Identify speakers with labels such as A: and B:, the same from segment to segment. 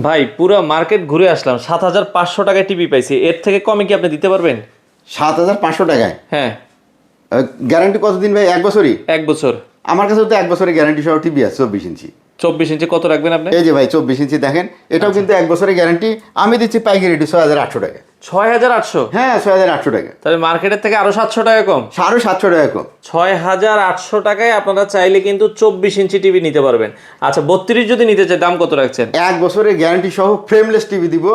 A: ভাই পুরো মার্কেট ঘুরে আসলাম, 7,500 টাকায় টিভি পাইছি। এর থেকে কমে কি আপনি দিতে পারবেন?
B: 7,500 টাকায়?
A: হ্যাঁ।
B: গ্যারান্টি কতদিন ভাই? 1 বছরই?
A: 1 বছর।
B: আমার কাছে তো 1 বছরের গ্যারান্টি সহ টিভি আছে 24 ইঞ্চি।
A: 24 ইঞ্চি কত রাখবেন আপনি?
B: এই যে ভাই 24 ইঞ্চি দেখেন, এটাও কিন্তু 1 বছরের গ্যারান্টি। আমি দিচ্ছি পাইকারি রেটে 6,800 টাকা।
A: 6,800?
B: হ্যাঁ, 6,800 টাকা।
A: তাহলে মার্কেটের থেকে আরো 700 টাকা কম।
B: 750 টাকা কম।
A: 6,800 টাকায় আপনারা চাইলে কিন্তু 24 ইঞ্চি টিভি নিতে পারবেন। আচ্ছা 32 যদি নিতে চাই দাম কত রাখছেন?
B: 1 বছরের গ্যারান্টি সহ ফ্রেমলেস টিভি দিব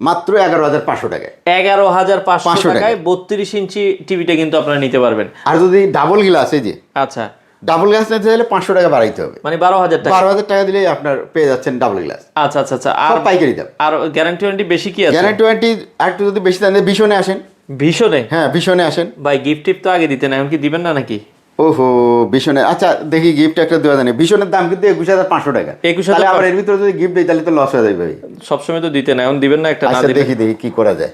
B: মাত্র 11,500 টাকায়।
A: 11,500 টাকায় 32 ইঞ্চি টিভিটা কিন্তু আপনারা নিতে পারবেন।
B: আর যদি ডাবল গ্লাস, এই যে
A: আচ্ছা,
B: ডাবল গ্লাস নিতে চাইলে 500 টাকা বাড়াইতে হবে।
A: মানে 12,000 টাকা।
B: 12,000 টাকা দিলেই আপনার পেয়ে যাচ্ছেন ডাবল গ্লাস।
A: আচ্ছা আচ্ছা আচ্ছা।
B: আর পাইকারি দাম।
A: আর গ্যারান্টি ওয়ারেন্টি বেশি কি আছে?
B: গ্যারান্টি ওয়ারেন্টি একটু যদি বেশি দেন, ভীষণে আসেন।
A: ভীষণে?
B: হ্যাঁ, ভীষণে আসেন।
A: ভাই গিফট টিপ তো আগে দিতেন, এখন কি দিবেন না নাকি?
B: ওহো, ভীষণে আচ্ছা দেখি গিফট একটা দেওয়া জানে। ভীষণের দাম কিন্তু 21,500 টাকা।
A: 21,500
B: তাহলে আবার এর ভিতরে যদি গিফট দেই তাহলে তো লস হয়ে যাবে ভাই।
A: সবসময় তো দিতেন, এখন দিবেন না একটা? না
B: আচ্ছা
A: দিলে
B: দেখি কি করা যায়।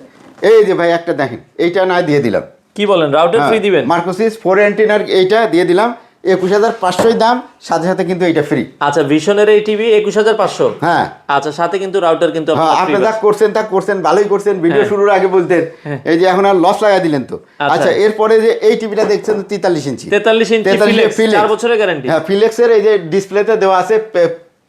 B: এই যে ভাই একটা দেখেন, এইটা না দিয়ে দিলাম।
A: কি বলেন, রাউটার ফ্রি দিবেন?
B: মার্কোসিস 4 অ্যান্টিনার এইটা দিয়ে দিলাম, 21,500 দাম, সাথে সাথে কিন্তু এইটা ফ্রি।
A: আচ্ছা, ভিশনের এই টিভি 21,500?
B: হ্যাঁ
A: আচ্ছা, সাথে কিন্তু রাউটার কিন্তু
B: হ্যাঁ, আপনি যা করছেন তা করছেন, ভালোই করছেন। ভিডিও শুরুর আগে বলতেন, এই যে এখন আর লস লাগা দিলেন তো। আচ্ছা, এরপরে যে এই টিভিটা দেখছেন 43 ইঞ্চি।
A: 43 ইঞ্চি ফিলেক্স, 4 বছরের গ্যারান্টি।
B: হ্যাঁ, ফিলেক্সের এই যে ডিসপ্লেতে দেওয়া আছে,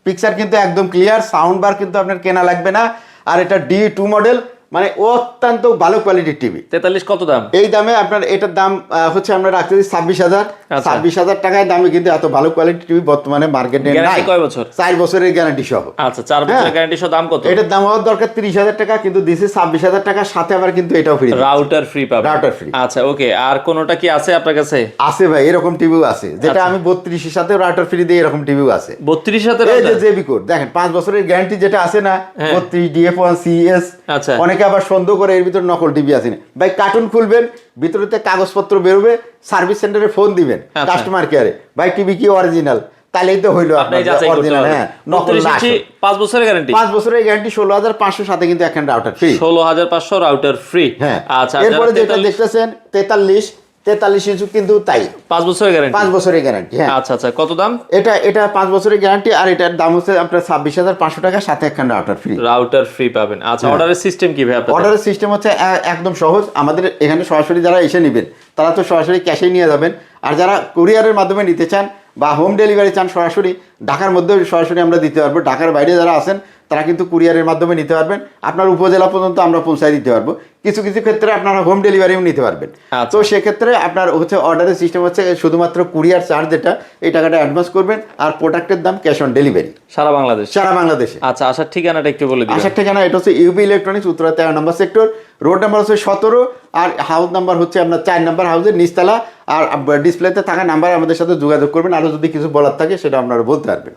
B: পিকচার কিন্তু একদম ক্লিয়ার, সাউন্ড বার কিন্তু আপনার কেনা লাগবে না। আর এটা D2 মডেল, মানে অত্যন্ত ভালো কোয়ালিটির টিভি।
A: 43 কত দাম?
B: এই দামে আপনার এটার দাম হচ্ছে আমরা রাখতে 26,000। 26,000 টাকায় দামে কিন্তু এত ভালো কোয়ালিটির টিভি বর্তমানে মার্কেটে নাই।
A: গ্যারান্টি কয় বছর?
B: 4 বছরের গ্যারান্টি সহ।
A: আচ্ছা, 4 বছরের গ্যারান্টি সহ। দাম কত?
B: এটার দাম হওয়ার দরকার 30,000 টাকা, কিন্তু দিছে 26,000 টাকা, সাথে আবার কিন্তু এটাও ফ্রি।
A: রাউটার ফ্রি পাবেন।
B: Router free.
A: আচ্ছা ওকে, আর কোনটা কি আছে আপনার কাছে?
B: আছে ভাই, এরকম টিভিও আছে, যেটা আমি 32 এর সাথে রাউটার ফ্রি দিই, এরকম টিভিও আছে।
A: 32 সাথে
B: এই যে জেবি কোড দেখেন, 5 বছরের গ্যারান্টি যেটা আছে না, 32 DF1 CES।
A: আচ্ছা,
B: অনেকে আবার সন্দেহ করে এর ভিতর নকল টিভি আছে না। ভাই কার্টুন খুলবেন, ভিতরেতে কাগজপত্র বেরোবে, সার্ভিস সেন্টারে ফোন দিবেন, কাস্টমার কেয়ারে, ভাই টিভি কি অরিজিনাল, তাহলেই তো হইলো আপনার অরিজিনাল। হ্যাঁ, নকল না।
A: 5 বছরের গ্যারান্টি।
B: 5 বছরের গ্যারান্টি, 16,500 সাথে কিন্তু এখন রাউটার ফ্রি।
A: 16,500 router free.
B: হ্যাঁ।
A: আচ্ছা,
B: এরপরে যেটা দেখতেছেন 43 ইঞ্চি, কিন্তু তাই
A: 5 বছরের গ্যারান্টি।
B: 5 বছরের গ্যারান্টি। হ্যাঁ।
A: আচ্ছা আচ্ছা, কত দাম?
B: এটা 5 বছরের গ্যারান্টি, আর এটার দাম হচ্ছে আপনার 26,500 টাকা, সাথে এখন রাউটার ফ্রি।
A: রাউটার ফ্রি পাবেন। আচ্ছা, অর্ডারের সিস্টেম কি ভাই আপনাদের?
B: অর্ডারের সিস্টেম হচ্ছে একদম সহজ। আমাদের এখানে সরাসরি যারা এসে নেবেন তারা তো সরাসরি ক্যাশে নিয়ে যাবেন, আর যারা কুরিয়ারের মাধ্যমে নিতে চান বা হোম ডেলিভারি চান, সরাসরি ঢাকার মধ্যে সরাসরি আমরা দিতে পারবো। ঢাকার বাইরে যারা আছেন তারা কিন্তু কুরিয়ারের মাধ্যমে নিতে পারবেন, আপনার উপজেলা পর্যন্ত আমরা পৌঁছায় দিতে পারবো। কিছু কিছু ক্ষেত্রে আপনারা হোম ডেলিভারিও নিতে পারবেন। তো সেক্ষেত্রে আপনার হচ্ছে অর্ডারের সিস্টেম হচ্ছে শুধুমাত্র কুরিয়ার চার্জ, যেটা এই টাকাটা অ্যাডভান্স করবেন, আর প্রোডাক্টের দাম ক্যাশ অন ডেলিভারি
A: সারা বাংলাদেশ।
B: সারা বাংলাদেশে।
A: আচ্ছা, আসার ঠিকানাটা একটু বলে দিন।
B: আসার ঠিকানা এটা হচ্ছে ইউবি ইলেকট্রনিক্স, উত্তরা 13 নম্বর সেক্টর, রোড নাম্বার হচ্ছে 17, আর হাউস নাম্বার হচ্ছে আপনার 4 নম্বর হাউসের নিচতলা। আর ডিসপ্লেতে থাকা নাম্বার আমাদের সাথে যোগাযোগ করবেন, আরও যদি কিছু বলার থাকে সেটা আপনারা বলতে পারবেন।